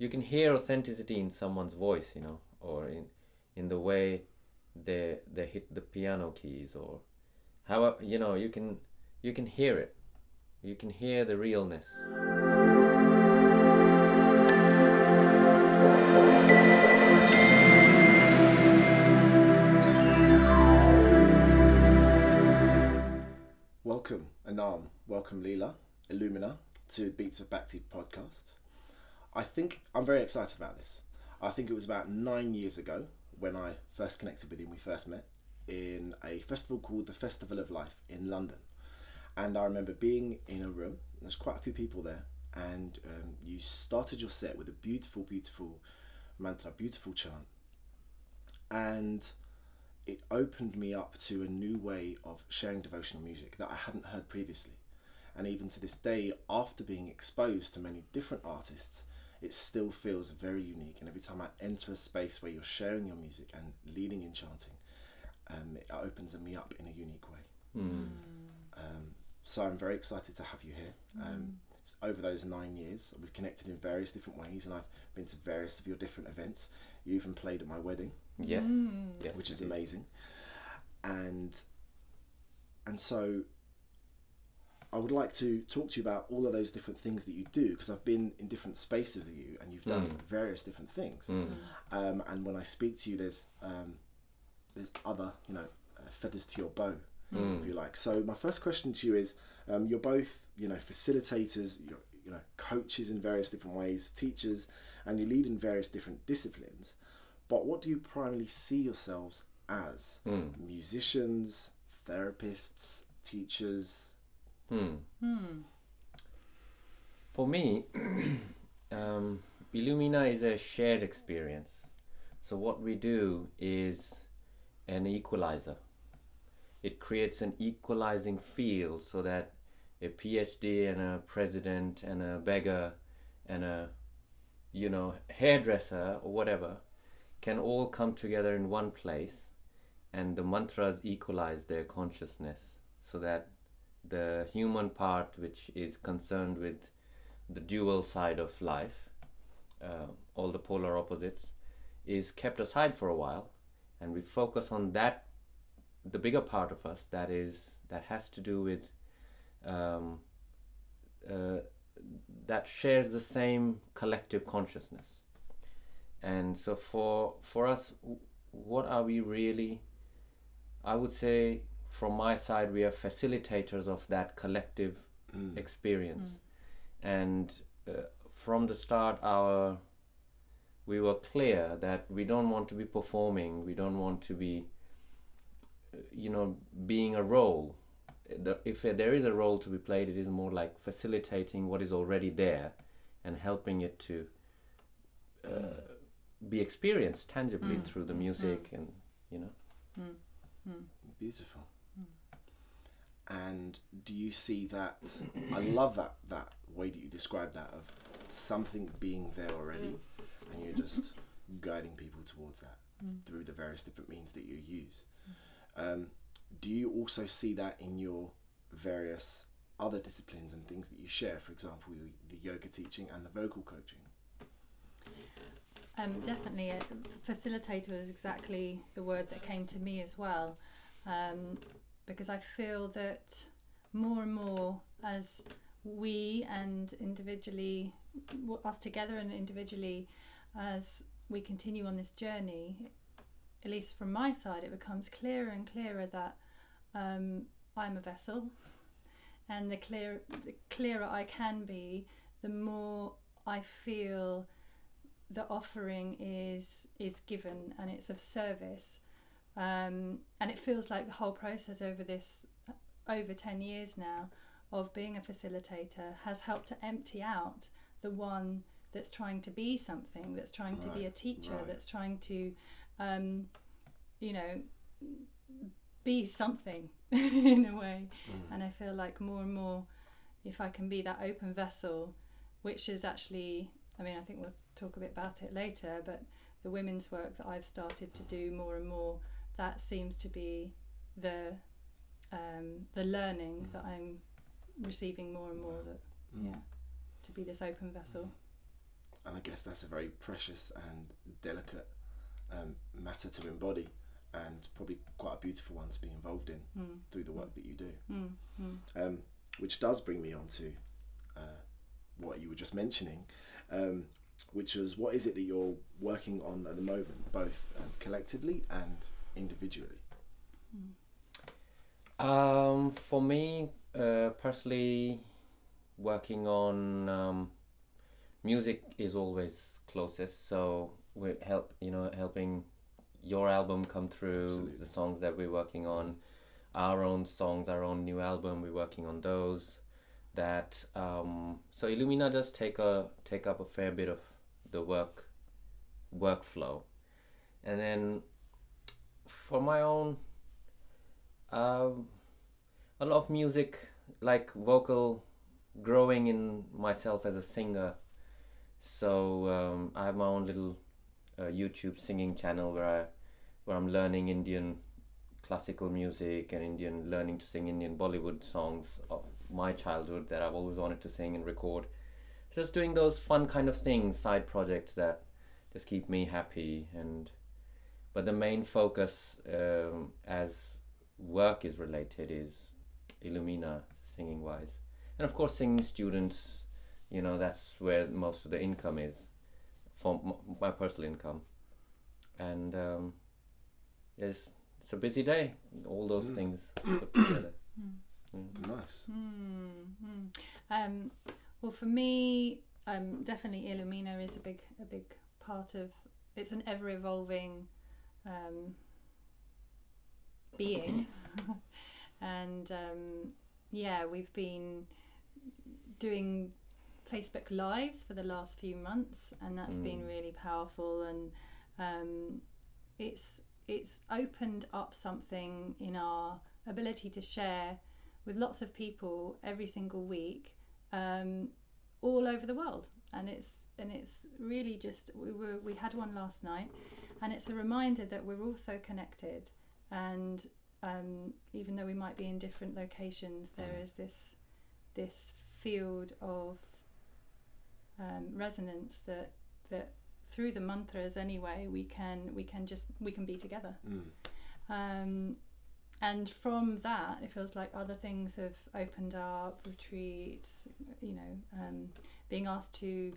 you can hear authenticity in someone's voice, you know, or in the way they hit the piano keys, or however, you know, you can hear it. You can hear the realness. Welcome, Anam. Welcome, Leela, Illumina, to Beats of Bhakti podcast. I think I'm very excited about this. I think it was about 9 years ago when I first connected with you and we first met in a festival called the Festival of Life in London. And I remember being in a room, there's quite a few people there, and you started your set with a beautiful, beautiful mantra, beautiful chant. And it opened me up to a new way of sharing devotional music that I hadn't heard previously. And even to this day, after being exposed to many different artists, it still feels very unique. And every time I enter a space where you're sharing your music and leading in chanting, it opens me up in a unique way. So I'm very excited to have you here. Over those 9 years, we've connected in various different ways, and I've been to various of your different events. You even played at my wedding. Yes, yes, which is amazing. And so I would like to talk to you about all of those different things that you do, because I've been in different spaces with you and you've done various different things. And when I speak to you, there's other, you know, feathers to your bow, if you like. So my first question to you is, you're both, you know, facilitators, you're, you know, coaches in various different ways, teachers, and you lead in various different disciplines. But what do you primarily see yourselves as? Musicians, therapists, teachers? For me, Illumina is a shared experience. So what we do is an equalizer. It creates an equalizing field so that a PhD and a president and a beggar and a, you know, hairdresser or whatever can all come together in one place, and the mantras equalize their consciousness so that the human part, which is concerned with the dual side of life, all the polar opposites, is kept aside for a while, and we focus on that, the bigger part of us that has to do with that shares the same collective consciousness. And so for us, what are we really? I would say from my side, we are facilitators of that collective experience. And from the start, we were clear that we don't want to be performing. We don't want to be, you know, being a role. If there is a role to be played, it is more like facilitating what is already there and helping it to be experienced tangibly through the music and, you know. Beautiful. And do you see that? I love that way that you describe that, of something being there already, and you're just guiding people towards that through the various different means that you use. Do you also see that in your various other disciplines and things that you share? For example, the yoga teaching and the vocal coaching. Definitely, facilitator is exactly the word that came to me as well, because I feel that more and more, as we and individually, us together and individually, as we continue on this journey, at least from my side, it becomes clearer and clearer that I'm a vessel, and the clearer I can be, the more I feel the offering is given and it's of service, and it feels like the whole process over 10 years now of being a facilitator has helped to empty out the one that's trying to be something, that's trying to be a teacher, that's trying to you know, be something in a way. And I feel like more and more, if I can be that open vessel, which is actually, I mean, I think we'll talk a bit about it later, but the women's work that I've started to do more and more, that seems to be the learning that I'm receiving more and more, that to be this open vessel. I guess that's a very precious and delicate matter to embody, and probably quite a beautiful one to be involved in through the work that you do. Which does bring me on to what you were just mentioning, which was, what is it that you're working on at the moment, both collectively and individually? For me, personally, working on music is always closest. So we helping your album come through. Absolutely. The songs that we're working on, our own songs, our own new album, we're working on those. That so Illumina does take up a fair bit of the workflow, and then for my own, a lot of music, like vocal, growing in myself as a singer. So I have my own little YouTube singing channel where I'm learning Indian classical music and learning to sing Indian Bollywood songs of my childhood that I've always wanted to sing and record. Just doing those fun kind of things, side projects that just keep me happy. But the main focus, as work is related, is Illumina, singing wise, and of course singing students. That's where most of the income is, for my personal income. And it's a busy day, all those things put together. Nice. Well, for me, definitely Illumina is a big part of. It's an ever evolving being, and we've been doing Facebook Lives for the last few months, and that's been really powerful, and it's opened up something in our ability to share with lots of people every single week, all over the world. And it's really just, we had one last night, and it's a reminder that we're all so connected, and even though we might be in different locations, there is this field of resonance that through the mantras anyway we can be together. And from that, it feels like other things have opened up, retreats, being asked to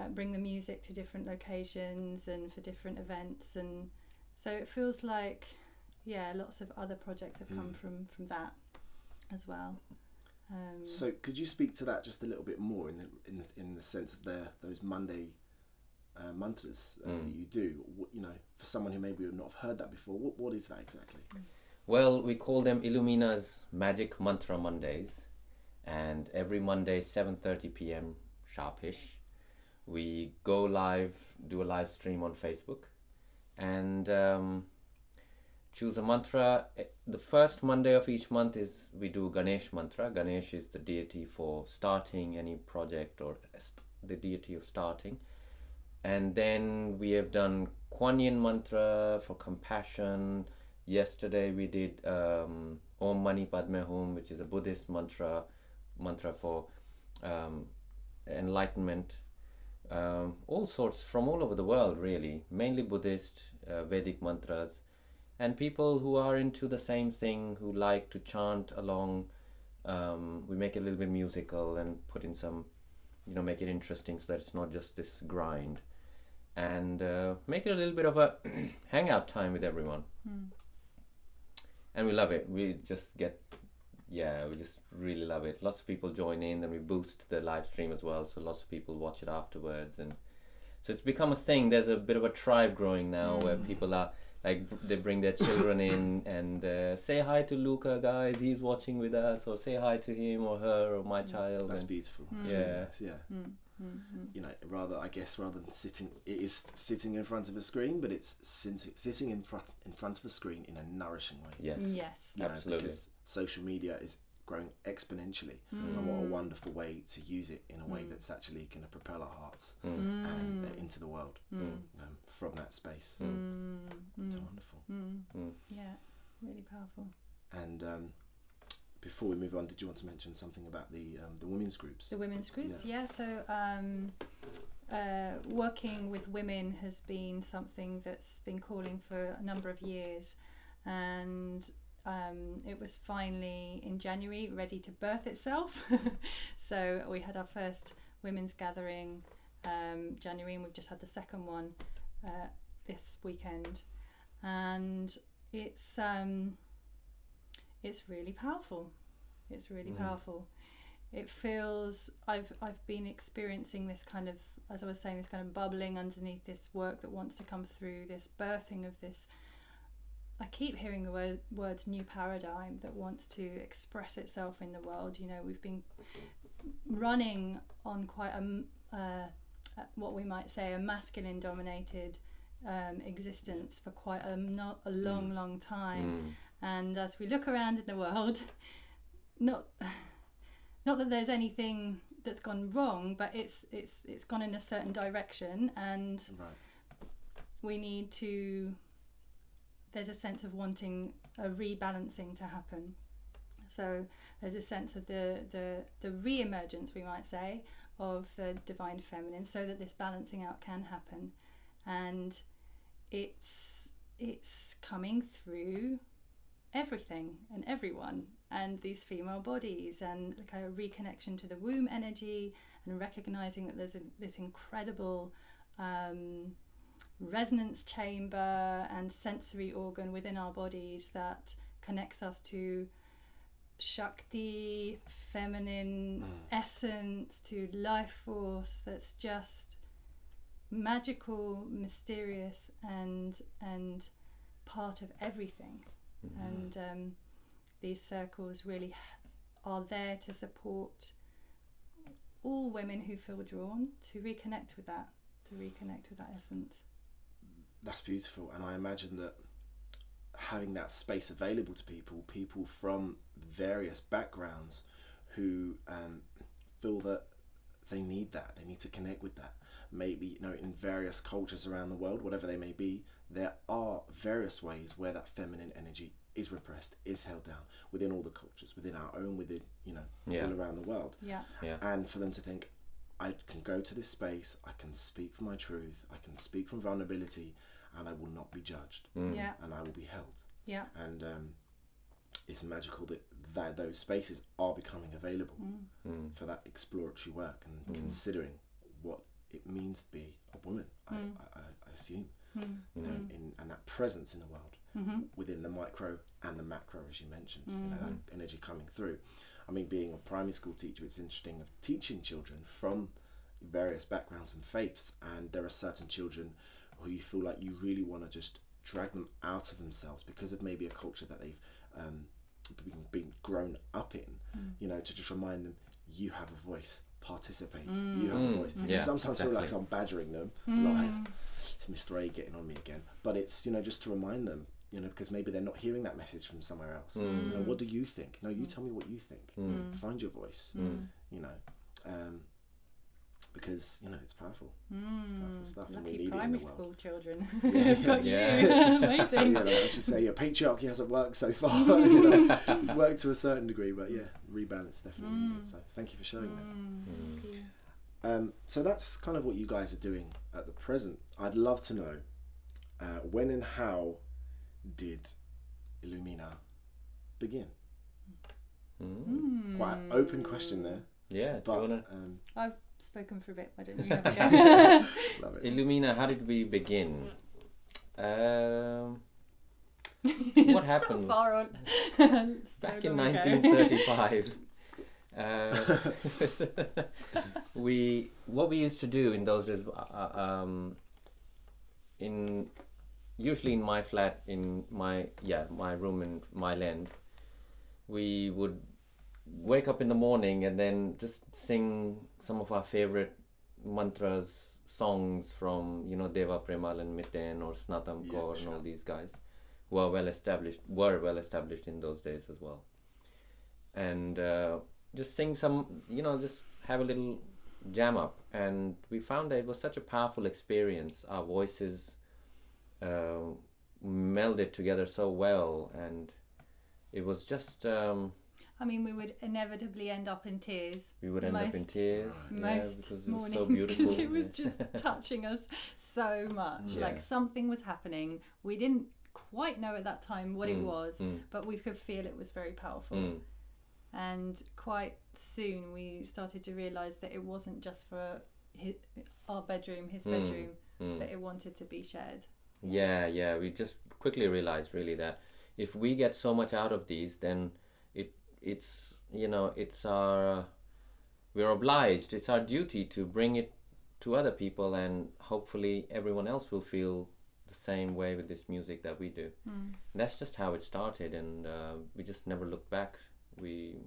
bring the music to different locations and for different events, and so it feels like lots of other projects have come from that as well. So could you speak to that just a little bit more in the sense of those Monday mantras that you do? For someone who maybe would not have heard that before, what is that exactly? Well, we call them Illumina's Magic Mantra Mondays, and every Monday 7:30 p.m. sharpish, we go live, do a live stream on Facebook, and choose a mantra. The first Monday of each month we do Ganesh mantra. Ganesh is the deity for starting any project, or the deity of starting. And then we have done Kuan Yin mantra for compassion. Yesterday we did Om Mani Padme Hum, which is a Buddhist mantra for enlightenment. All sorts from all over the world, really, mainly Buddhist, Vedic mantras. And people who are into the same thing, who like to chant along, we make it a little bit musical and put in some, make it interesting so that it's not just this grind. And make it a little bit of a hangout time with everyone. And we love it. We just really love it. Lots of people join in, and we boost the live stream as well, so lots of people watch it afterwards. And so it's become a thing. There's a bit of a tribe growing now where people are, like, they bring their children in and say hi to Luca, guys, he's watching with us, or say hi to him or her or my child. That's beautiful. That's really nice, rather than sitting, it is sitting in front of a screen, but it's sitting in front of a screen in a nourishing way. Yes. Absolutely. Because social media is growing exponentially, and what a wonderful way to use it in a way that's actually going to propel our hearts and into the world from that space. It's wonderful. Yeah, really powerful. And before we move on, did you want to mention something about the women's groups? The women's groups, yeah. So working with women has been something that's been calling for a number of years, and it was finally in January ready to birth itself. So we had our first women's gathering January, and we've just had the second one this weekend, and it's really powerful. It's really powerful. It feels I've been experiencing this kind of, as I was saying, this kind of bubbling underneath this work that wants to come through, this birthing of this. I keep hearing the words new paradigm that wants to express itself in the world. You know, we've been running on quite what we might say a masculine dominated existence for quite a long time. And as we look around in the world, not that there's anything that's gone wrong, but it's gone in a certain direction, and we need to. There's a sense of wanting a rebalancing to happen. So there's a sense of the re-emergence, we might say, of the divine feminine, so that this balancing out can happen, and it's coming through everything and everyone, and these female bodies, and a kind of reconnection to the womb energy, and recognizing that there's this incredible resonance chamber and sensory organ within our bodies that connects us to Shakti, feminine essence, to life force that's just magical, mysterious, and part of everything. And these circles really are there to support all women who feel drawn to reconnect with that essence. That's beautiful, and I imagine that having that space available to people from various backgrounds who feel that they need to connect with that. Maybe, you know, in various cultures around the world, whatever they may be, there are various ways where that feminine energy is repressed, is held down within all the cultures, within our own, within, you know, all around the world. And for them to think, I can go to this space, I can speak from my truth, I can speak from vulnerability, and I will not be judged, and I will be held. And it's magical that those spaces are becoming available for that exploratory work and considering what it means to be a woman. I assume, you know, and that presence in the world within the micro and the macro, as you mentioned, you know, that energy coming through. I mean, being a primary school teacher, it's interesting of teaching children from various backgrounds and faiths, and there are certain children who you feel like you really want to just drag them out of themselves because of maybe a culture that they've been grown up in, you know, to just remind them, you have a voice, participate, you have a voice. Sometimes I feel like I'm badgering them, like, it's Mr. A getting on me again, but it's, you know, just to remind them, you know, because maybe they're not hearing that message from somewhere else. You know, what do you think? No, you tell me what you think. Find your voice, you know, because, you know, it's powerful. It's powerful stuff. Lucky and we need primary it in the school world. children. They've got you. Amazing. You know, I should say, patriarchy hasn't worked so far. You know, it's worked to a certain degree, but rebalance definitely needed. So thank you for showing that. So that's kind of what you guys are doing at the present. I'd love to know when and how did Illumina begin? Quite an open question there. Yeah, but I've spoken for a bit. Why don't you have a go? love it. Illumina, how did we begin? What happened? So far on. Back in 1935. What we used to do in those days, usually in my flat, in my room in Mile End, we would wake up in the morning and then just sing some of our favorite mantras, songs from, you know, Deva Premal and Mitten or Snatam Kaur and all these guys who are well established in those days as well. And just sing some, you know, just have a little jam up. And we found that it was such a powerful experience. Our voices melded together so well, and it was just I mean, we would inevitably end up in tears. We would end up in tears. Most because mornings, it was so because beautiful. it was just touching us so much. Yeah. Like something was happening. We didn't quite know at that time what it was, but we could feel it was very powerful. And quite soon we started to realise that it wasn't just for our bedroom, his bedroom, that it wanted to be shared. Yeah. We just quickly realized really that if we get so much out of these, then we're obliged, it's our duty to bring it to other people, and hopefully everyone else will feel the same way with this music that we do. And that's just how it started, and we just never looked back. We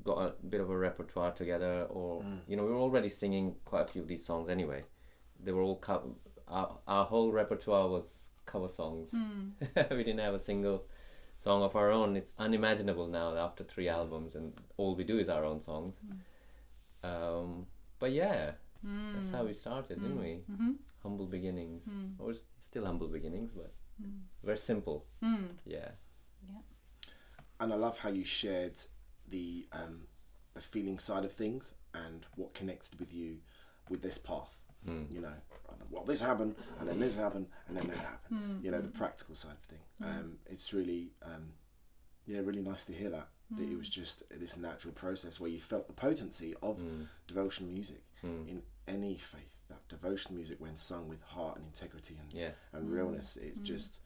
got a bit of a repertoire together, or we were already singing quite a few of these songs anyway. They were all our whole repertoire was cover songs. We didn't have a single song of our own. It's unimaginable now after 3 albums, and all we do is our own songs. But yeah, that's how we started, didn't we? Humble beginnings, or still humble beginnings, but very simple. Yeah. And I love how you shared the feeling side of things and what connected with you with this path. Well, this happened, and then this happened, and then that happened. The practical side of things. It's really, really nice to hear that it was just this natural process where you felt the potency of devotional music in any faith. That devotional music, when sung with heart and integrity and realness, it just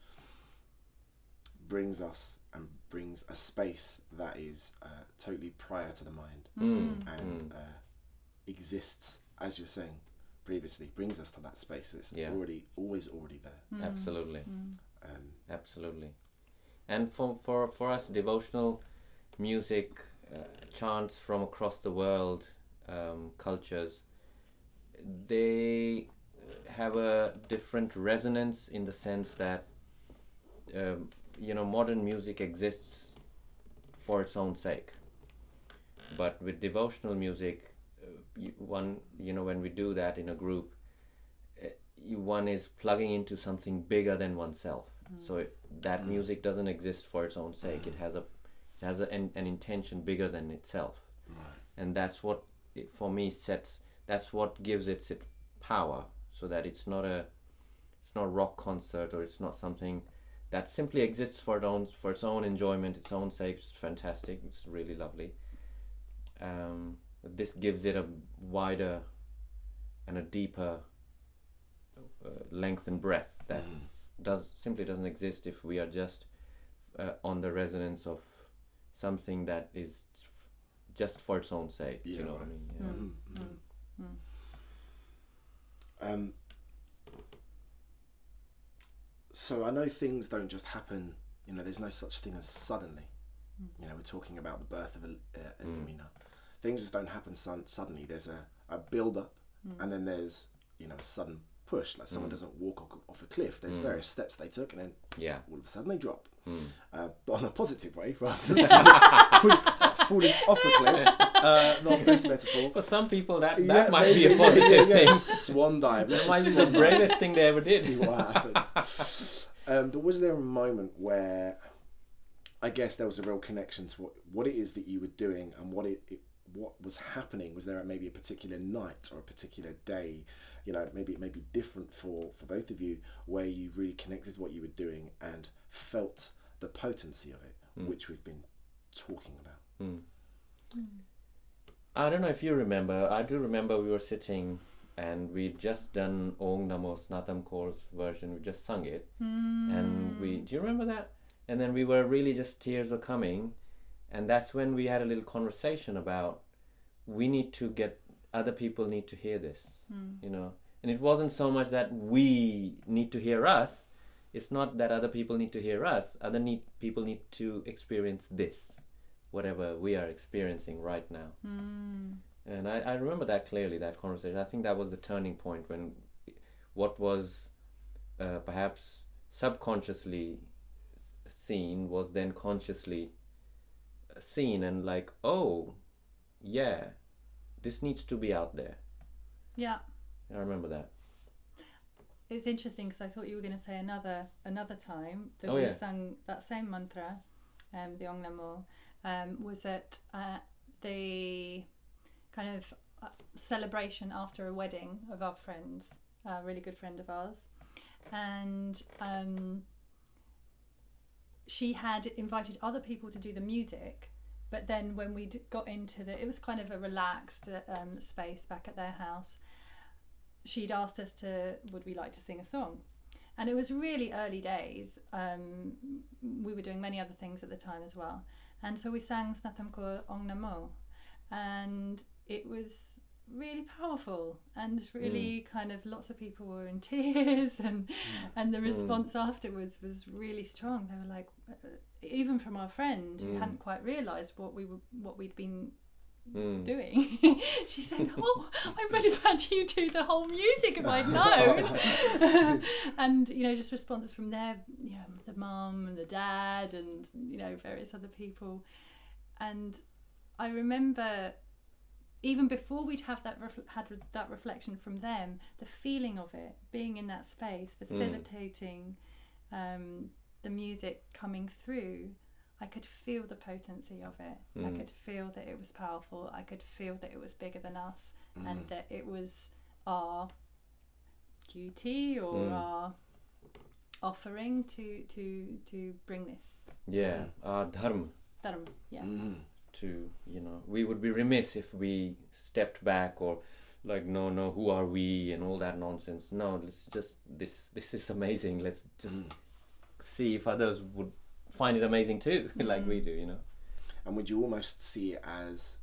brings us and brings a space that is totally prior to the mind and exists, as you were saying previously, brings us to that space that's always already there. Absolutely. Absolutely. And for us, devotional music, chants from across the world, cultures, they have a different resonance in the sense that modern music exists for its own sake, but with devotional music, when we do that in a group, one is plugging into something bigger than oneself. So that music doesn't exist for its own sake. It has an intention bigger than itself, and that's what for me that's what gives it its power. So that it's not a rock concert, or it's not something that simply exists for its own enjoyment, its own sake. It's fantastic. It's really lovely. This gives it a wider and a deeper length and breadth that simply doesn't exist if we are just on the resonance of something that is just for its own sake. You know what I mean? So I know things don't just happen. There's no such thing as suddenly. We're talking about the birth of Illumina. Things just don't happen suddenly. There's a build up, and then there's a sudden push. Like someone doesn't walk off a cliff. There's various steps they took, and then all of a sudden they drop. But on a positive way, rather than falling off a cliff. Not the best metaphor. For some people, that might be a positive thing. Swan dive. That might be the bravest thing they ever did. See what happens. But was there a moment where, I guess, there was a real connection to what it is that you were doing and what was happening? Was there maybe a particular night or a particular day? Maybe it may be different for both of you, where you really connected to what you were doing and felt the potency of it, which we've been talking about. I don't know if you remember. I do remember we were sitting and we'd just done Om Namo Snatam Kaur's version. We just sung it, and do you remember that? And then we were really just, tears were coming, and that's when we had a little conversation about other people need to hear this, and it wasn't so much that we need to hear us. It's not that other people need to hear us. People need to experience this, whatever we are experiencing right now. And I remember that clearly, that conversation. I think that was the turning point when what was perhaps subconsciously seen was then consciously seen, and like, oh, yeah, this needs to be out there. Yeah. I remember that. It's interesting because I thought you were going to say another time that we sang that same mantra, the Ong Namo, was at the kind of celebration after a wedding of our friends, a really good friend of ours, and she had invited other people to do the music, but then when we got into it was kind of a relaxed space back at their house, she'd asked us would we like to sing a song. And it was really early days. We were doing many other things at the time as well. And so we sang Snatamko Ong Namo. And it was really powerful and really kind of lots of people were in tears and the response afterwards was really strong. They were like, even from our friend who hadn't quite realised what we'd been doing, she said, "Oh, I would have had you do the whole music if I'd known." And just response from there, the mum and the dad and various other people. And I remember even before we'd have had that reflection from them, the feeling of it, being in that space, facilitating the music coming through, I could feel the potency of it. I could feel that it was powerful. I could feel that it was bigger than us, and that it was our duty or our offering to bring this. Yeah, our Dharma. Dharma, yeah. To we would be remiss if we stepped back or like no who are we and all that nonsense. No, let's just this is amazing. Let's just see if others would find it amazing too, like we do. And would you almost see it as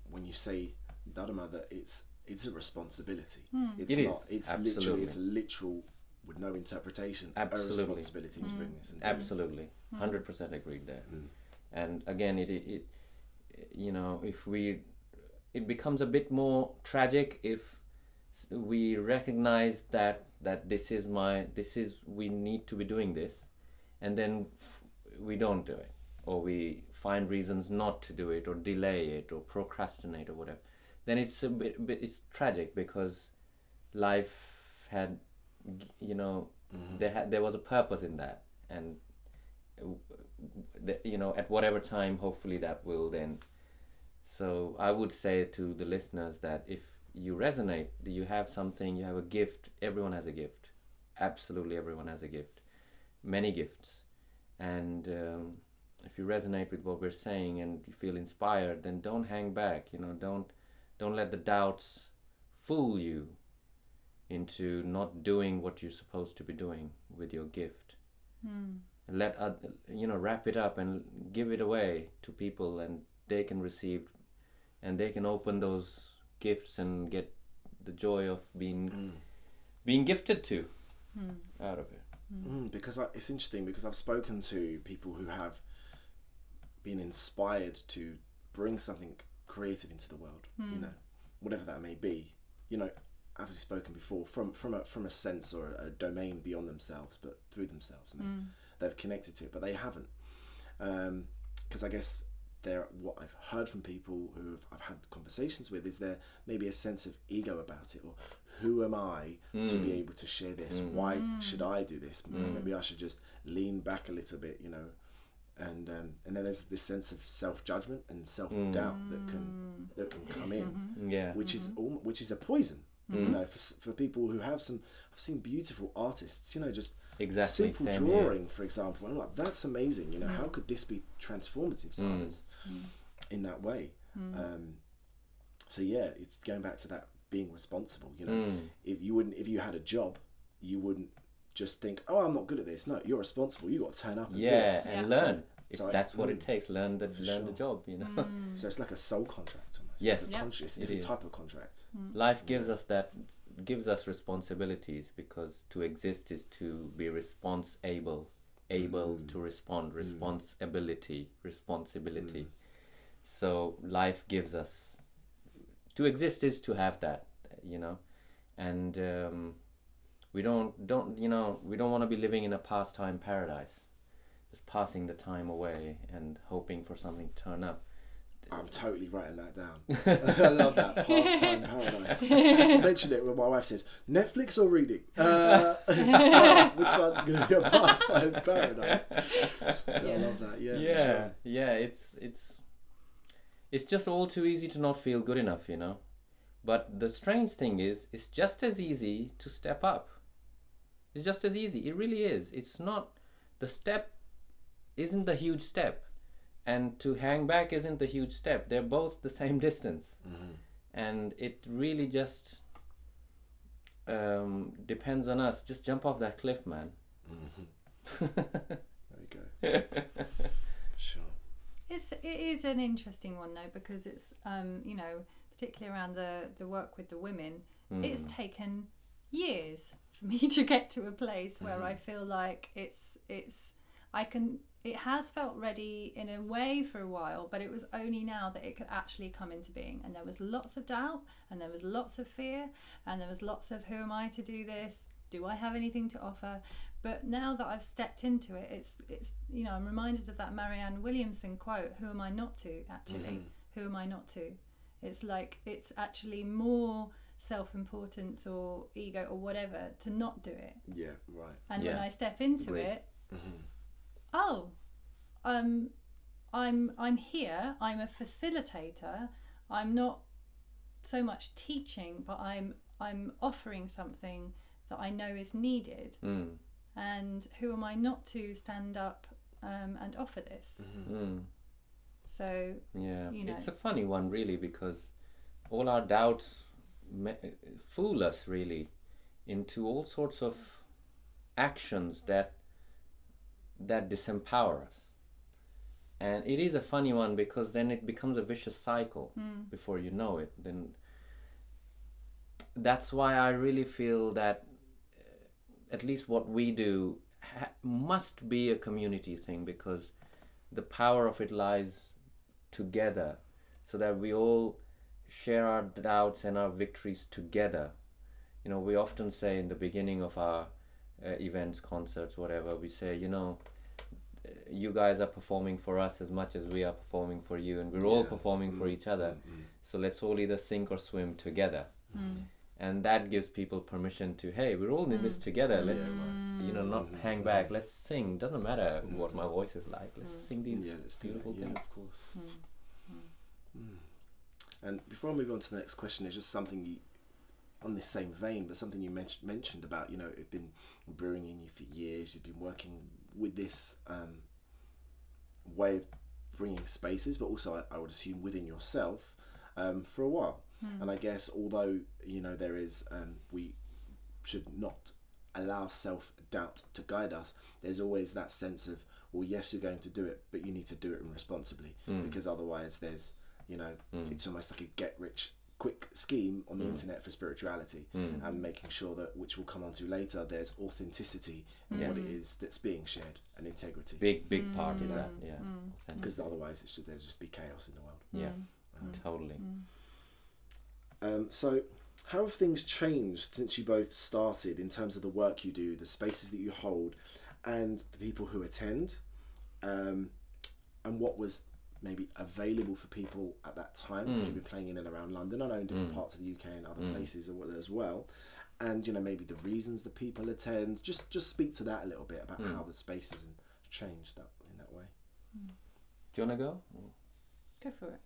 when you say Dharma, that it's a responsibility. It's it not. Is. It's Absolutely. literally. It's a literal, with no interpretation. Absolutely. A responsibility to bring this. And do Absolutely, 100% agreed there. And again, it it becomes a bit more tragic if we recognize that we need to be doing this, and then we don't do it, or we find reasons not to do it, or delay it, or procrastinate, or whatever. Then it's it's tragic, because life had there was a purpose in that, and at whatever time, hopefully that will then. So I would say to the listeners that if you resonate, that you have something, you have a gift. Everyone has a gift. Absolutely, everyone has a gift. Many gifts. And if you resonate with what we're saying and you feel inspired, then don't hang back. Don't let the doubts fool you into not doing what you're supposed to be doing with your gift. Let wrap it up and give it away to people, and they can receive, and they can open those gifts and get the joy of being gifted to out of it. Because it's interesting, because I've spoken to people who have been inspired to bring something creative into the world, whatever that may be. As we've spoken before, from a sense or a domain beyond themselves, but through themselves, and they've connected to it, but they haven't. Because I guess what I've heard from people who I've had conversations with is there maybe a sense of ego about it, or who am I to be able to share this? Why should I do this? Maybe I should just lean back a little bit, and then there's this sense of self-judgment and self-doubt that can come in, which is a poison. For people who have I've seen beautiful artists, just exactly simple drawing, for example. I'm like, that's amazing. How could this be transformative to others in that way? So yeah, it's going back to that being responsible. If you had a job, you wouldn't just think, oh, I'm not good at this. No, you're responsible. You got to turn up and do it. And learn. If that's what it takes, learn the job. So it's like a soul contract almost. Yes, it's a different type of contract. Life gives us responsibilities, because to exist is to be able to respond. Responsibility. So life gives us, to exist is to have that, and we don't want to be living in a pastime paradise, just passing the time away and hoping for something to turn up. I'm totally writing that down. I love that. Pastime paradise. I mentioned it when my wife says, Netflix or reading? Right, which one's going to be a pastime paradise? I love that. Yeah. Yeah. For sure. Yeah. It's just all too easy to not feel good enough, you know. But the strange thing is, it's just as easy to step up. It's just as easy. It really is. It's not, the step isn't the huge step. And to hang back isn't the huge step. They're both the same distance. Mm-hmm. And it really just depends on us. Just jump off that cliff, man. Mm-hmm. There you go. Sure. It is an interesting one though, because it's you know, particularly around the work with the women, it's taken years for me to get to a place where I feel like it has felt ready in a way for a while, but it was only now that it could actually come into being. And there was lots of doubt, and there was lots of fear, and there was lots of, who am I to do this? Do I have anything to offer? But now that I've stepped into it, it's you know, I'm reminded of that Marianne Williamson quote, who am I not to, actually? Who am I not to? It's like, it's actually more self-importance or ego or whatever to not do it. Yeah, right. And when I step into it, oh, I'm here, I'm a facilitator, I'm not so much teaching, but I'm offering something that I know is needed. And who am I not to stand up and offer this? So, yeah, you know. It's a funny one, really, because all our doubts fool us, really, into all sorts of actions that disempower us. And it is a funny one, because then it becomes a vicious cycle before you know it. Then that's why I really feel that at least what we do must be a community thing, because the power of it lies together, so that we all share our doubts and our victories together. You know, we often say in the beginning of our events, concerts, whatever, we say, you know, you guys are performing for us as much as we are performing for you, and we're all performing for each other. So let's all either sink or swim together. And that gives people permission to, hey, we're all in this together. Let's, you know, not hang back. Let's sing. Doesn't matter what my voice is like. Let's sing these beautiful things. Yeah, of course. And before I move on to the next question, it's just something on this same vein, but something you mentioned about, you know, it's been brewing in you for years. You've been working with this way of bringing spaces, but also I would assume within yourself for a while. And I guess, although, you know, there is, we should not allow self-doubt to guide us, there's always that sense of, well, yes, you're going to do it, but you need to do it responsibly, because otherwise there's, you know, it's almost like a get-rich-quick scheme on the internet for spirituality, and making sure that, which we'll come on to later, there's authenticity in what it is that's being shared, and integrity. Big part of that, Because otherwise there's just be chaos in the world. Yeah, totally. So how have things changed since you both started, in terms of the work you do, the spaces that you hold, and the people who attend, and what was maybe available for people at that time? Because you've been playing in and around London, I know in different parts of the UK and other places as well, and, you know, maybe the reasons that people attend. Just speak to that a little bit, about how the spaces have changed in that way. Do you want to go? Go for it.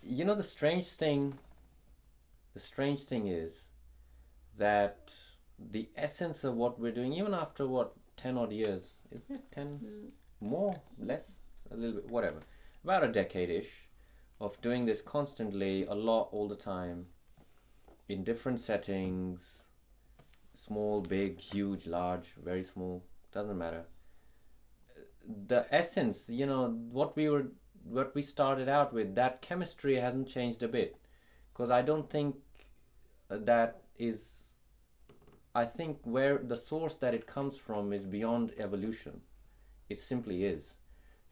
You know, the strange thing is that the essence of what we're doing, even after 10 odd years, isn't it 10? More, less, a little bit, whatever, about a decade-ish of doing this constantly, a lot, all the time, in different settings, small, big, huge, large, very small, doesn't matter. The essence, you know, what we started out with, that chemistry hasn't changed a bit, because I don't think that is, I think where the source that it comes from is beyond evolution. It simply is.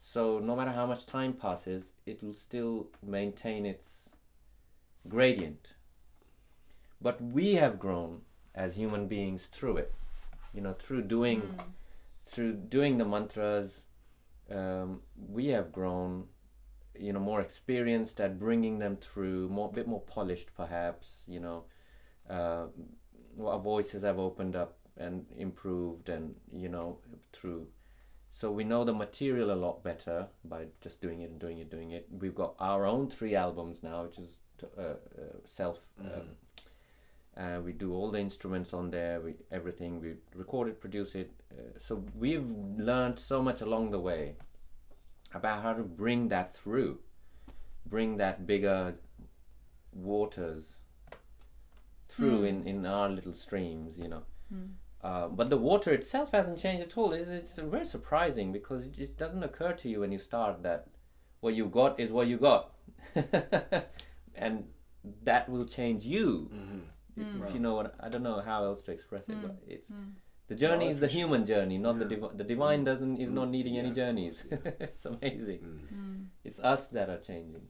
So no matter how much time passes, it will still maintain its gradient. But we have grown as human beings through it, you know, through doing the mantras. We have grown more experienced at bringing them through, bit more polished perhaps, our voices have opened up and improved, and through, so we know the material a lot better by just doing it. We've got our own 3 albums now, which is self. We do all the instruments on there, everything, we record it, produce it. So we've learned so much along the way about how to bring that through, bring that bigger waters through in our little streams, but the water itself hasn't changed at all. It's very surprising, because it just doesn't occur to you when you start that what you got is what you got. And that will change you. If you know what, I don't know how else to express it, but it's the journey is the human journey, not the divine is not needing any journeys. It's amazing. It's us that are changing.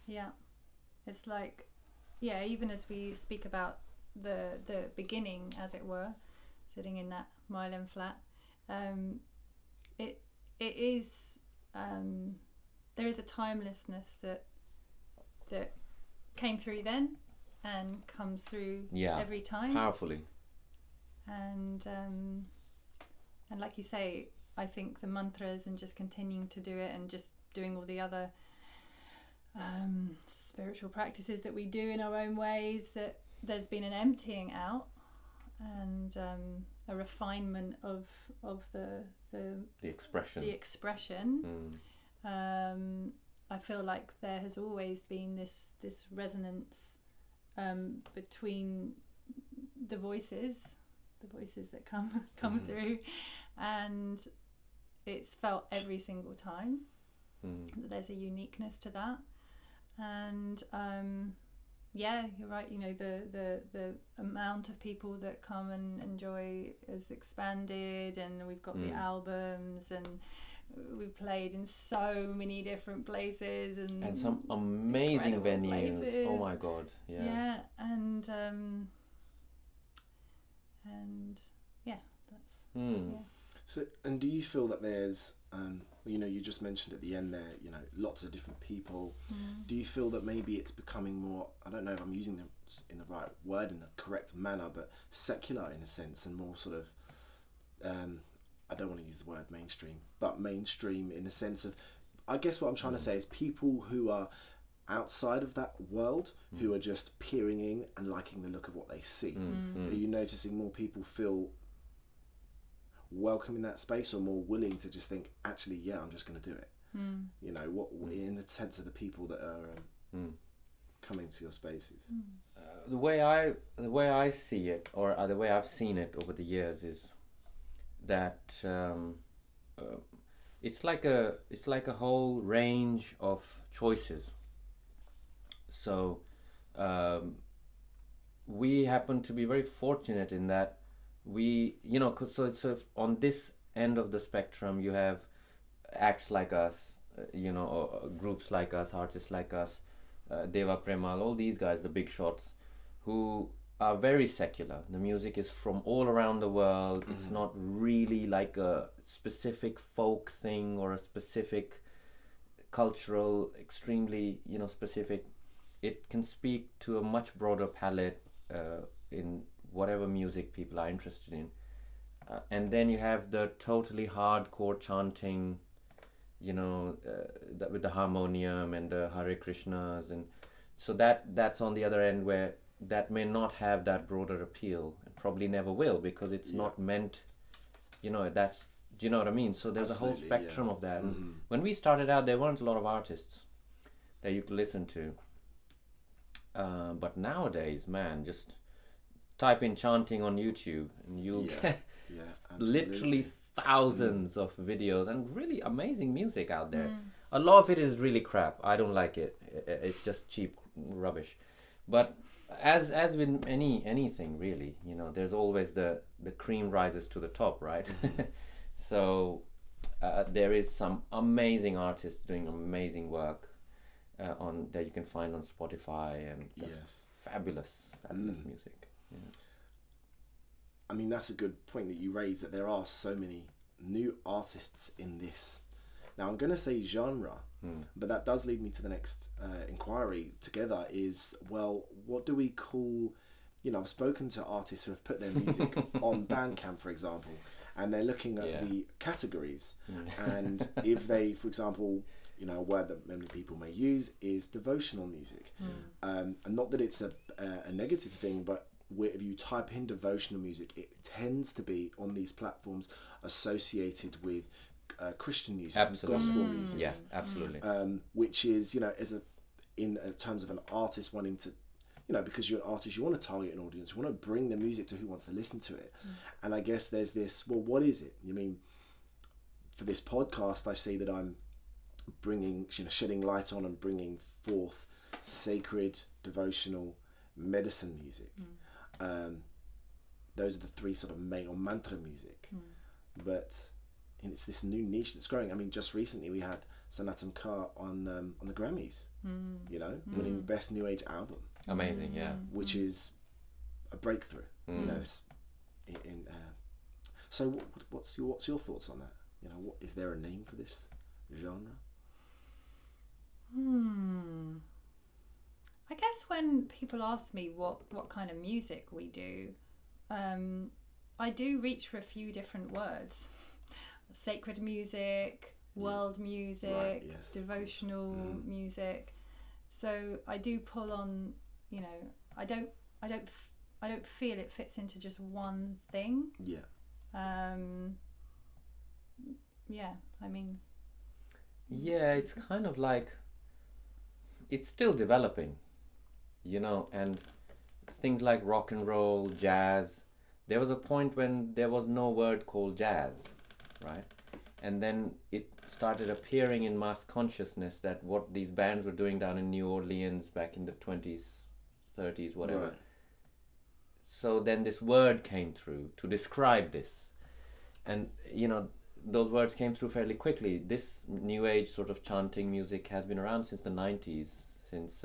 Yeah, it's like, even as we speak about the beginning, as it were, sitting in that myelin flat, it is there is a timelessness that came through then and comes through every time powerfully. And like you say, I think the mantras and just continuing to do it, and just doing all the other spiritual practices that we do in our own ways, that there's been an emptying out and a refinement of the expression. I feel like there has always been this resonance between the voices that come through, and it's felt every single time that there's a uniqueness to that. And you're right, the amount of people that come and enjoy has expanded, and we've got the albums, and we've played in so many different places, and some amazing venues. Places. Oh my god, and that's So, and do you feel that there's you just mentioned at the end there, lots of different people. Do you feel that maybe it's becoming more, I don't know if I'm using in the right word, in the correct manner, but secular in a sense, and more sort of I don't want to use the word mainstream, but mainstream in the sense of, I guess what I'm trying to say is people who are outside of that world, who are just peering in and liking the look of what they see. Are you noticing more people feel welcome in that space, or more willing to just think, actually, I'm just going to do it? What in the sense of the people that are coming to your spaces? The way I see it, or the way I've seen it over the years, is that it's like a whole range of choices. So we happen to be very fortunate in that we, so on this end of the spectrum, you have acts like us, or groups like us, artists like us, Deva Premal, all these guys, the big shots, who are very secular. The music is from all around the world. It's not really like a specific folk thing or a specific cultural, extremely, specific. It can speak to a much broader palette in whatever music people are interested in. And then you have the totally hardcore chanting, with the harmonium and the Hare Krishnas, and so that's on the other end, where that may not have that broader appeal, and probably never will, because it's not meant, that's, do you know what I mean? So there's a whole spectrum of that. And when we started out, there weren't a lot of artists that you could listen to, but nowadays, man, just type in chanting on YouTube and you'll get literally thousands of videos and really amazing music out there. A lot of it is really crap. I don't like it. It's just cheap rubbish. But as with anything really, there's always the cream rises to the top, right? So there is some amazing artists doing amazing work on that you can find on Spotify, and fabulous music. I mean, that's a good point that you raised, that there are so many new artists in this Now I'm going to say genre, but that does lead me to the next inquiry together is, well, what do we call, I've spoken to artists who have put their music on Bandcamp, for example, and they're looking at the categories. And if they, for example, a word that many people may use is devotional music. And not that it's a negative thing, but if you type in devotional music, it tends to be on these platforms associated with Christian music, absolutely. gospel music. Yeah, absolutely. Which is, in terms of an artist wanting to, because you're an artist, you want to target an audience, you want to bring the music to who wants to listen to it. And I guess there's this, well, what is it? For this podcast, I say that I'm bringing, shedding light on and bringing forth sacred, devotional, medicine music. Those are the three sort of main, or mantra music. But it's this new niche that's growing. Just recently we had Sanatan Kaur on the Grammys, winning Best New Age Album. Amazing, yeah. Which is a breakthrough. So what's your thoughts on that? What is there a name for this genre? I guess when people ask me what kind of music we do, I do reach for a few different words. Sacred music, world music, devotional music. So I do pull on, I don't feel it fits into just one thing. Yeah. Yeah, it's kind of like, it's still developing, and things like rock and roll, jazz. There was a point when there was no word called jazz, right? And then it started appearing in mass consciousness that what these bands were doing down in New Orleans back in the 20s, 30s, whatever. Right. So then this word came through to describe this. And, those words came through fairly quickly. This new age sort of chanting music has been around since the 90s, since,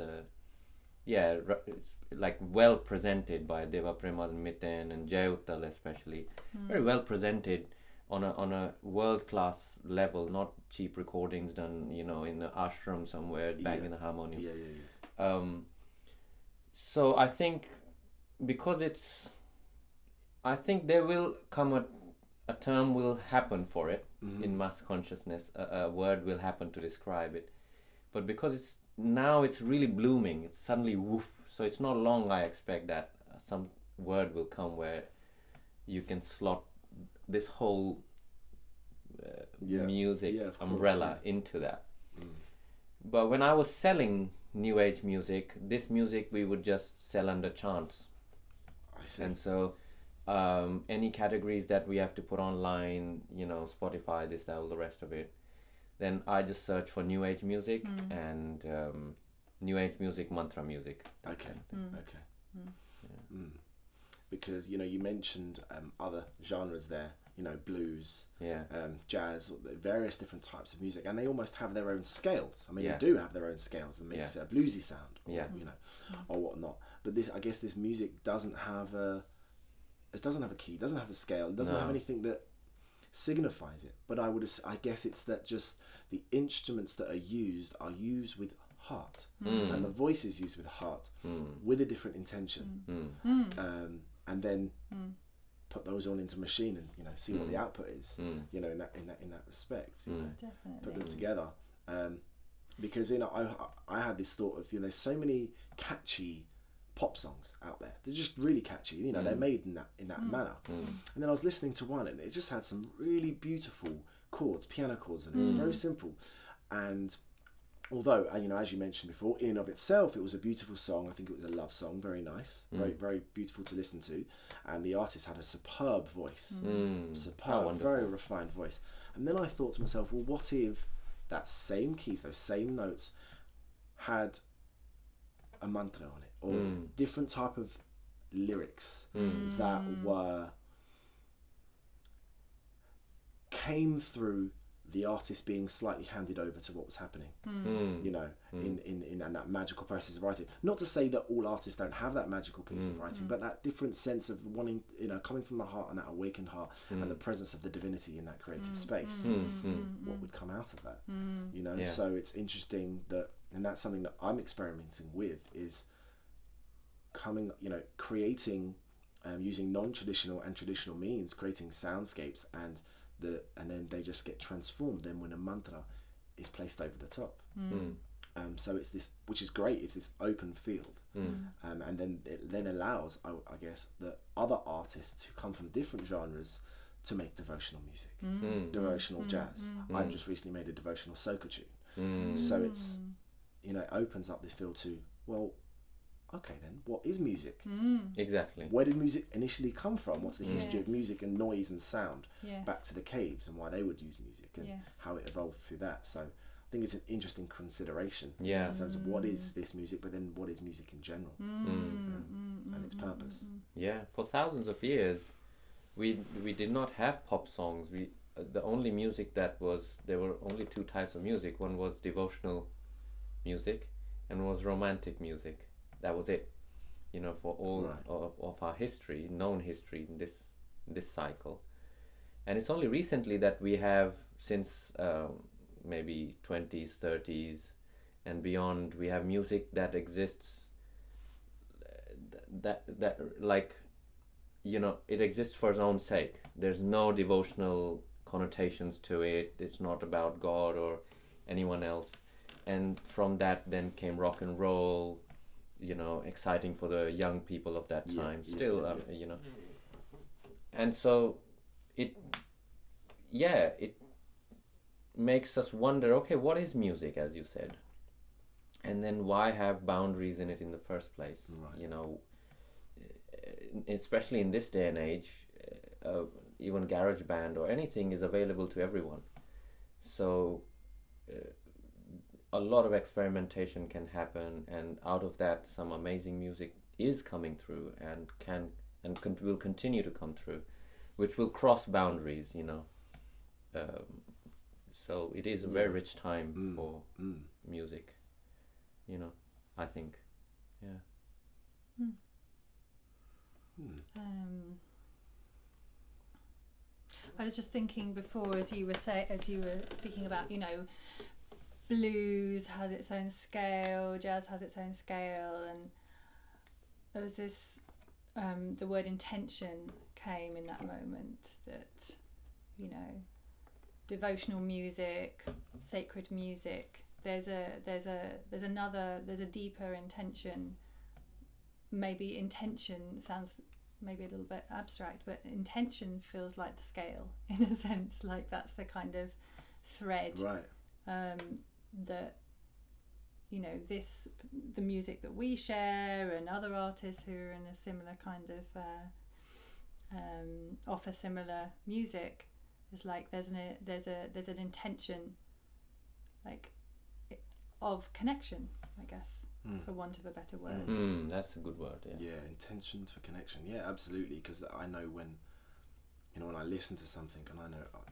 it's like well presented by Deva Premal Miten and Jay Uttal especially. Very well presented on a world-class level, not cheap recordings done, in the ashram somewhere, banging the harmonium. So I think, because I think there will come a term will happen for it in mass consciousness, a word will happen to describe it. But because it's really blooming, it's suddenly woof, so it's not long I expect that some word will come where you can slot this whole music umbrella into that. But when I was selling new age music, this music we would just sell under chants. I see. And so any categories that we have to put online, Spotify, this, that, all the rest of it, then I just search for new age music and new age music, mantra music. Okay. Because you mentioned other genres there, blues, jazz, various different types of music, and they almost have their own scales. They do have their own scales that makes it a bluesy sound, or, or whatnot. But I guess this music doesn't have a key, doesn't have a scale, it doesn't have anything that signifies it. But I guess it's that just the instruments that are used with heart, and the voice is used with heart, with a different intention, and then put those on into machine and see what the output is. In that respect, Definitely. put them together. Because I had this thought of there's so many catchy pop songs out there. They're just really catchy. They're made in that manner. And then I was listening to one, and it just had some really beautiful chords, piano chords, and it was very simple. And although, as you mentioned before, in and of itself, it was a beautiful song. I think it was a love song, very nice, very, very beautiful to listen to. And the artist had a superb voice, superb, very refined voice. And then I thought to myself, well, what if that same keys, those same notes, had a mantra on it, or different type of lyrics that came through the artist being slightly handed over to what was happening, you know, in and that magical process of writing. Not to say that all artists don't have that magical piece of writing, but that different sense of wanting, you know, coming from the heart and that awakened heart and the presence of the divinity in that creative space. What would come out of that, you know? Yeah. So it's interesting that, and that's something that I'm experimenting with, is coming, you know, creating, using non-traditional and traditional means, creating soundscapes, and then they just get transformed then when a mantra is placed over the top. So it's this, which is great, it's this open field, and then it then allows, I guess, that other artists who come from different genres to make devotional music, devotional jazz. I've just recently made a devotional soca tune. So it's, you know, it opens up this field to, well, okay then, what is music? Exactly. Where did music initially come from? What's the history of music and noise and sound? Back to the caves and why they would use music and how it evolved through that. So I think it's an interesting consideration in terms of what is this music, but then what is music in general, and its purpose. Yeah, for thousands of years, we did not have pop songs. The only music there were only two types of music. One was devotional music, and one was romantic music. That was it, you know, for all of our history, known history in this cycle. And it's only recently that we have, since maybe 20s, 30s, and beyond, we have music that exists, that like, you know, it exists for its own sake. There's no devotional connotations to it. It's not about God or anyone else. And from that then came rock and roll, you know, exciting for the young people of that time, you know. And so it makes us wonder, okay, what is music, as you said? And then why have boundaries in it in the first place? You know, especially in this day and age, even GarageBand or anything is available to everyone. So a lot of experimentation can happen, and out of that some amazing music is coming through and will continue to come through, which will cross boundaries, you know. So it is a very rich time for music, you know, I think. I was just thinking before, as you were speaking about, you know, blues has its own scale, jazz has its own scale, and there was this, the word intention came in that moment, that, you know, devotional music, sacred music, there's a deeper intention. Maybe intention sounds maybe a little bit abstract, but intention feels like the scale, in a sense, like that's the kind of thread, that, you know, the music that we share and other artists who are in a similar kind of offer similar music, is like there's an intention, like, of connection, I guess, for want of a better word. That's a good word. Yeah, intention for connection. Yeah, absolutely. Because I know when I listen to something and I know, oh,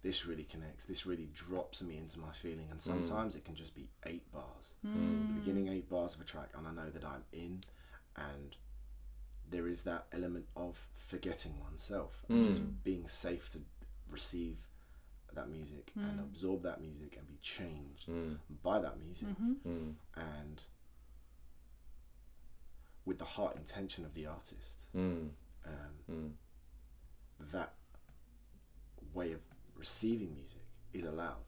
this really connects. This really drops me into my feeling. And sometimes it can just be 8 bars, the beginning 8 bars of a track, and I know that I'm in, and there is that element of forgetting oneself and just being safe to receive that music and absorb that music and be changed by that music, and with the heart intention of the artist, that way of receiving music is allowed.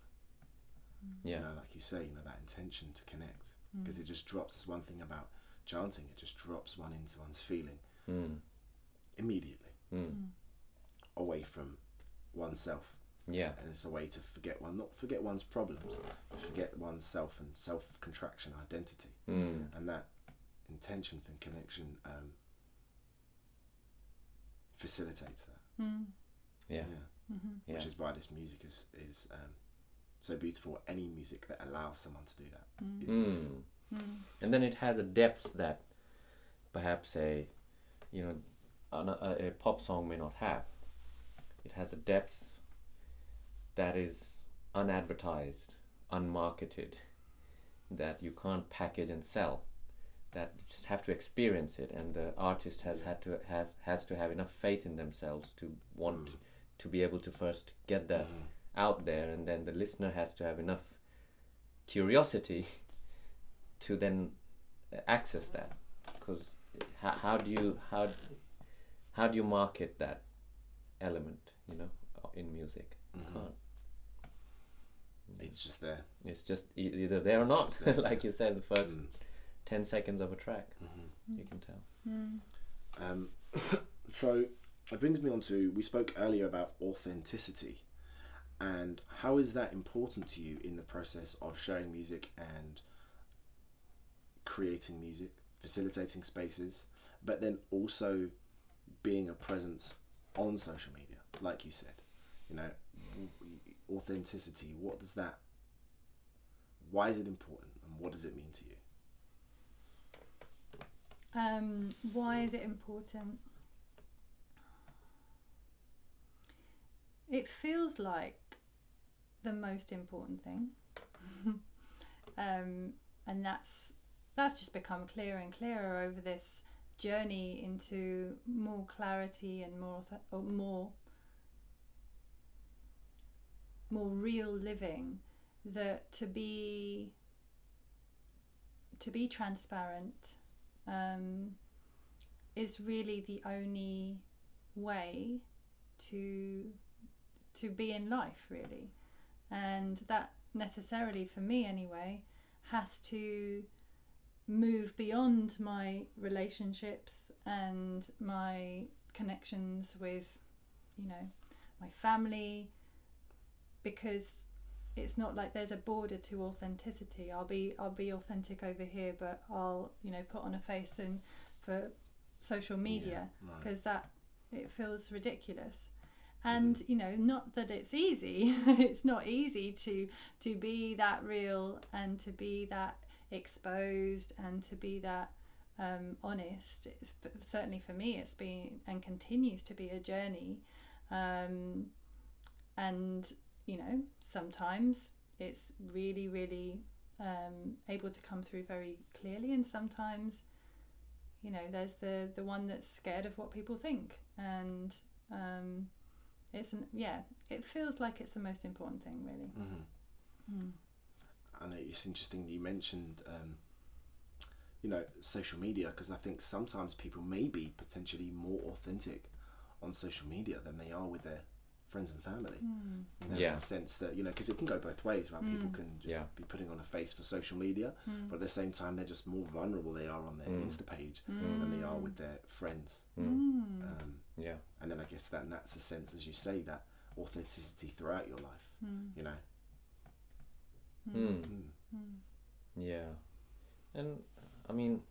You know, like you say, you know, that intention to connect, because it just drops. There's one thing about chanting, it just drops one into one's feeling immediately, away from oneself. Yeah. And it's a way to not forget one's problems, but forget one's self and self-contraction identity. And that intention for connection facilitates that. Yeah. Which is why this music is so beautiful. Any music that allows someone to do that is beautiful. And then it has a depth that perhaps a pop song may not have. It has a depth that is unadvertised, unmarketed, that you can't package and sell, that you just have to experience it, and the artist has to have enough faith in themselves to want to be able to first get that out there, and then the listener has to have enough curiosity to then access that. Because how do you market that element, in music? You can't. It's just there. It's just either there or not. Like you said, the first 10 seconds of a track, you can tell. So it brings me on to, we spoke earlier about authenticity, and how is that important to you in the process of sharing music and creating music, facilitating spaces, but then also being a presence on social media, like you said, authenticity, why is it important, and what does it mean to you? Why is it important? It feels like the most important thing, and that's just become clearer and clearer over this journey into more clarity and more real living. That to be transparent is really the only way to be in life, really. And that necessarily, for me anyway, has to move beyond my relationships and my connections with my family, because it's not like there's a border to authenticity. I'll be authentic over here, but I'll put on a face and for social media, because it feels ridiculous. And not that it's easy. It's not easy to be that real and to be that exposed and to be that honest. Certainly for me, it's been and continues to be a journey, and sometimes it's really, really able to come through very clearly, and sometimes there's the one that's scared of what people think, and it feels like it's the most important thing, really. And it's interesting you mentioned social media, because I think sometimes people may be potentially more authentic on social media than they are with their friends and family. In the sense that because it can go both ways, right? People can just be putting on a face for social media, but at the same time they're just more vulnerable they are on their Insta page than they are with their friends. And then I guess that's a sense, as you say, that authenticity throughout your life. Yeah. And I mean,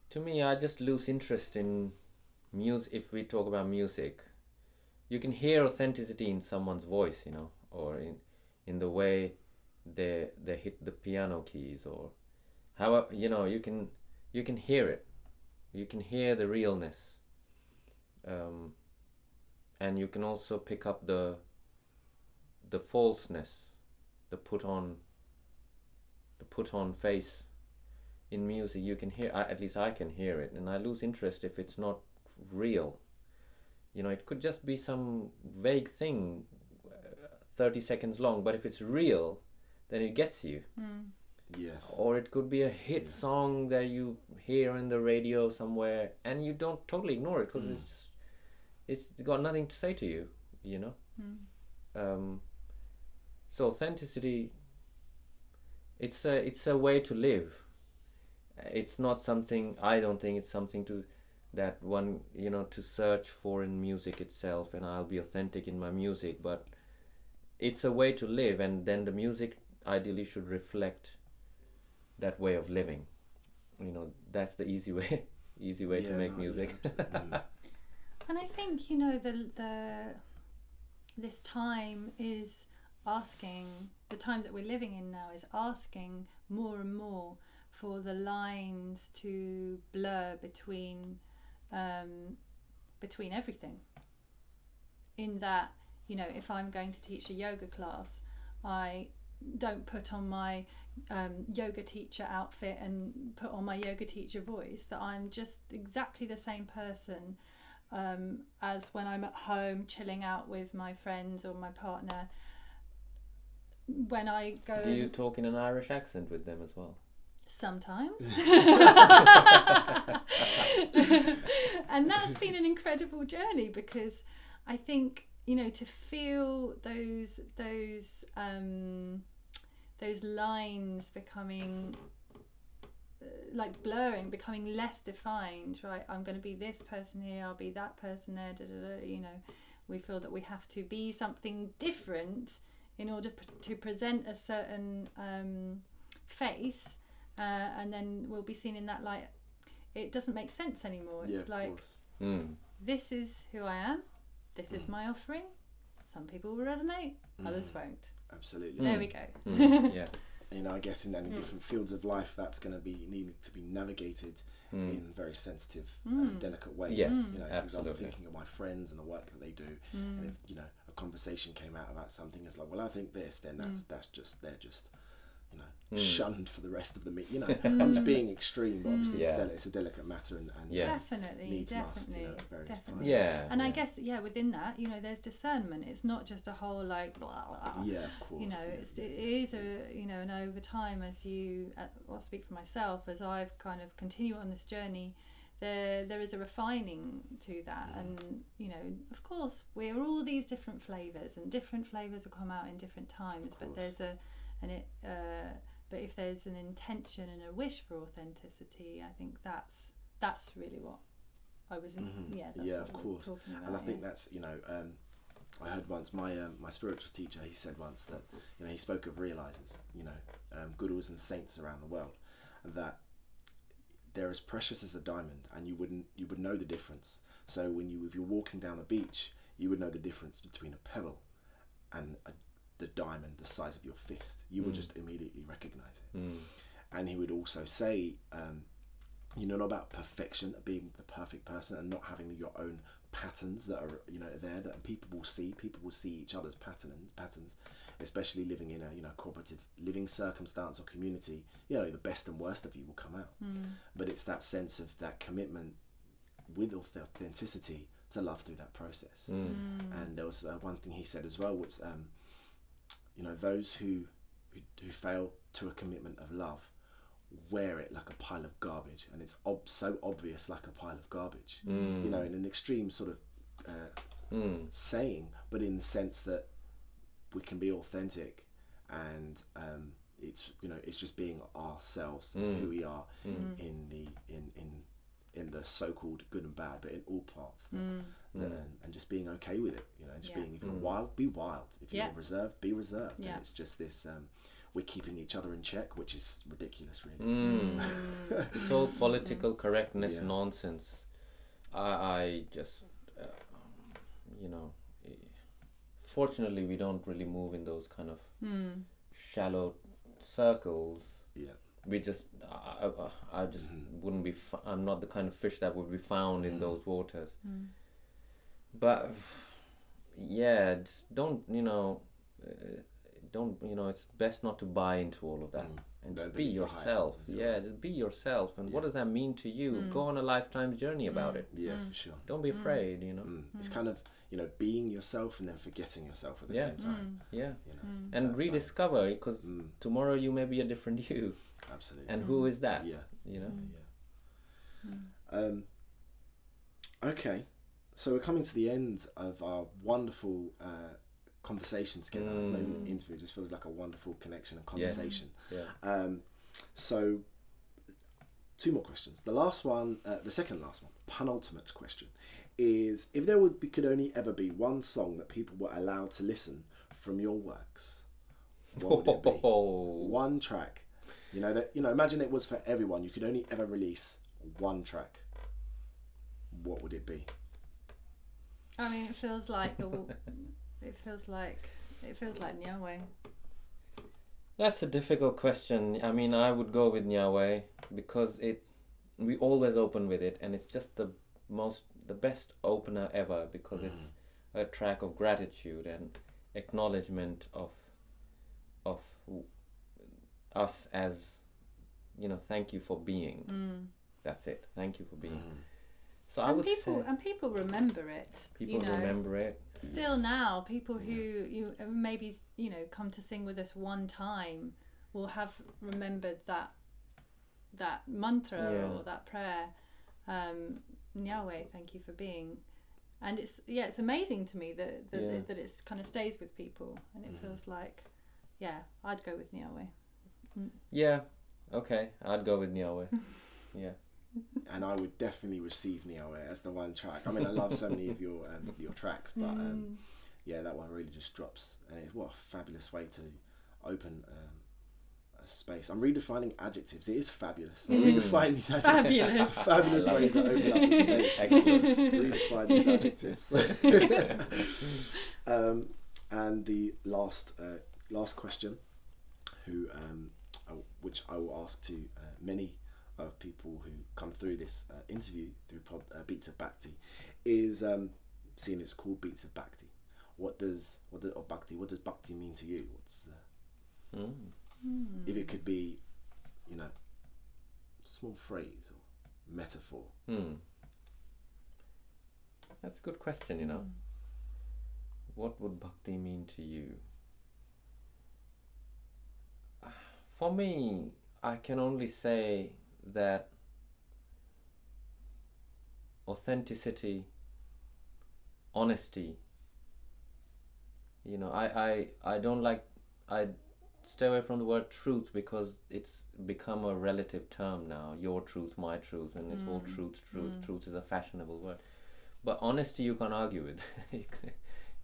to me, I just lose interest in music. If we talk about music, you can hear authenticity in someone's voice, or in the way they hit the piano keys, or however, you can hear it. You can hear the realness, and you can also pick up the falseness, the put on face in music. You can hear, at least I can hear it, and I lose interest if it's not real. It could just be some vague thing, 30 seconds long, but if it's real, then it gets you. Yes. Or it could be a hit song that you hear in the radio somewhere, and you don't totally ignore it, because it's got nothing to say to you, So authenticity, it's a way to live. It's not something, I don't think it's something that one to search for in music itself, and I'll be authentic in my music, but it's a way to live, and then the music ideally should reflect that way of living. That's the easy way to make music. And I think this time is asking, the time that we're living in now is asking more and more for the lines to blur between everything. In that if I'm going to teach a yoga class, I don't put on my yoga teacher outfit and put on my yoga teacher voice, that I'm just exactly the same person as when I'm at home chilling out with my friends or my partner. When I go... Do you talk in an Irish accent with them as well? Sometimes. And that's been an incredible journey, because I think, to feel those lines becoming like blurring, becoming less defined, right? I'm going to be this person here, I'll be that person there, we feel that we have to be something different in order to present a certain face, and then we'll be seen in that light. It doesn't make sense anymore. It's like, this is who I am, this is my offering. Some people will resonate, others won't. Absolutely. There we go. Yeah. I guess in any different fields of life, that's going to be needing to be navigated in very sensitive, delicate ways. Yeah, for example, thinking of my friends and the work that they do, and if a conversation came out about something, it's like, well, I think this, then that's just, they're just shunned for the rest of the meet. I'm just being extreme, but obviously it's a delicate matter, and definitely. Various times. Yeah. And I guess within that, there's discernment. It's not just a whole like blah blah. Yeah, of course. It is and over time, as I'll speak for myself, as I've kind of continued on this journey, there is a refining to that, and of course we're all these different flavors, and different flavors will come out in different times, but but if there's an intention and a wish for authenticity, I think that's really what I was of course. Talking about, and I think that's I heard once my spiritual teacher, he said once that he spoke of realizers, gurus and saints around the world, and that they're as precious as a diamond, and you would know the difference. So if you're walking down the beach, you would know the difference between a pebble and the diamond the size of your fist. You would just immediately recognize it. And he would also say, not about perfection, being the perfect person, and not having your own patterns that are there, that people will see each other's patterns, especially living in a cooperative living circumstance or community. The best and worst of you will come out. But it's that sense of that commitment with authenticity to love through that process. And there was one thing he said as well, was those who fail to a commitment of love wear it like a pile of garbage, and it's so obvious, like a pile of garbage. In an extreme sort of saying, but in the sense that we can be authentic, and it's just being ourselves, who we are in the so-called good and bad, but in all parts, and just being okay with it, just being, if you're wild, be wild, if you're reserved, be reserved, and it's just this we're keeping each other in check, which is ridiculous, really. It's all political correctness nonsense. I just fortunately we don't really move in those kind of shallow circles. We just I just wouldn't be I'm not the kind of fish that would be found in those waters. But just don't it's best not to buy into all of that, and just be yourself. Just be yourself. And what does that mean to you? Go on a lifetime's journey about it. For sure. Don't be afraid. It's kind of being yourself and then forgetting yourself at the same time. And rediscover, because tomorrow you may be a different you. Absolutely. And who is that? Okay, so we're coming to the end of our wonderful conversation together. It's not even an interview, it just feels like a wonderful connection and conversation. So 2 more questions. The last one, the second last one, penultimate question, is if there could only ever be one song that people were allowed to listen from your works, what would it be? One track. Imagine it was for everyone. You could only ever release one track. What would it be? I mean, it feels like Nyaway. That's a difficult question. I mean, I would go with Nyaway, because we always open with it, and it's just the best opener ever, because it's a track of gratitude and acknowledgement of us as, thank you for being. That's it. Thank you for being. So I would say people remember it. People remember it. Still now, people who you maybe come to sing with us one time will have remembered that mantra or that prayer. Yahweh, thank you for being. And it's amazing to me that it's kind of stays with people, and it feels like, I'd go with Yahweh. Yeah, okay, I'd go with Yahweh. Yeah. And I would definitely receive Yahweh as the one track. I mean, I love so many of your tracks, but that one really just drops. And what a fabulous way to open a space. I'm redefining adjectives. It is fabulous. I'm redefining these adjectives. Fabulous way to open up a space. Excellent. Redefine these adjectives. And the last question, which I will ask to many of people who come through this interview through Beats of Bhakti, is seeing it's called Beats of Bhakti. What does Bhakti mean to you? If it could be, small phrase or metaphor. That's a good question. What would Bhakti mean to you? For me, I can only say that authenticity, honesty, I stay away from the word truth because it's become a relative term now. Your truth, my truth, and it's all truth. Truth is a fashionable word. But honesty you can't argue with.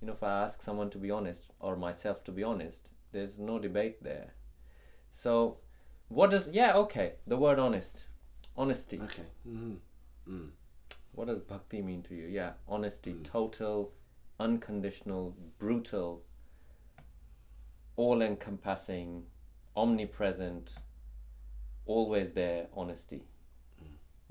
If I ask someone to be honest, or myself to be honest, there's no debate there. So the word honesty. Okay. What does Bhakti mean to you? Honesty, total, unconditional, brutal, all-encompassing, omnipresent, always there honesty.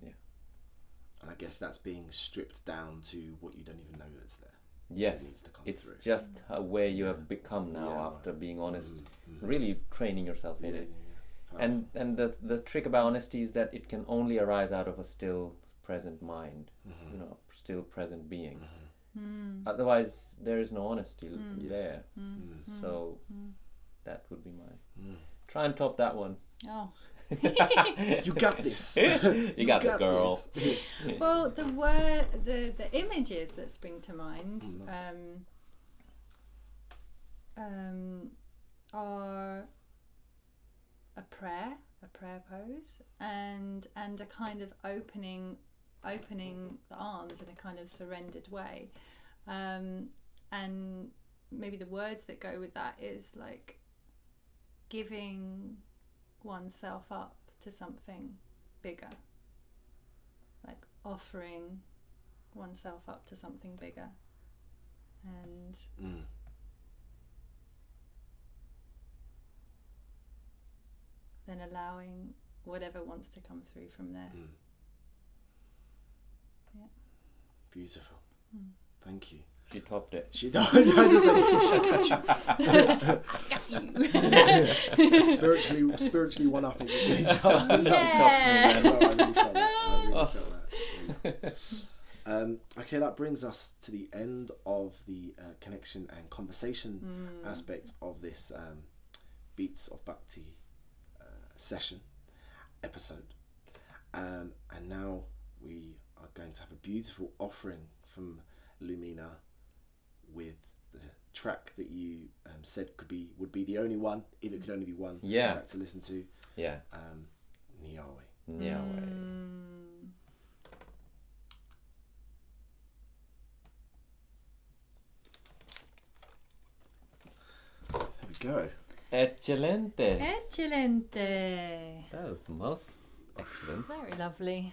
And I guess that's being stripped down to what you don't even know that's there. Yes, it's through. Just where you have become now after being honest, really training yourself in it. And the trick about honesty is that it can only arise out of a still present mind, still present being. Otherwise, there is no honesty there. So that would be mine. Try and top that one. Oh. You got this. You got this, girl. Well, the images that spring to mind are a prayer pose, and a kind of opening the arms in a kind of surrendered way, and maybe the words that go with that is like giving oneself up to something bigger, like offering oneself up to something bigger, and then allowing whatever wants to come through from there. Beautiful. Thank you. She topped it. She does. I got you. Spiritually one upping each other. Yeah. I really felt that. Okay, that brings us to the end of the connection and conversation aspect of this Beats of Bhakti episode. And now we are going to have a beautiful offering from Illumina with the track that you said would be the only one, if it could only be one track to listen to. Yahweh. There we go. Eccellente. Eccellente. That was most excellent. Very lovely.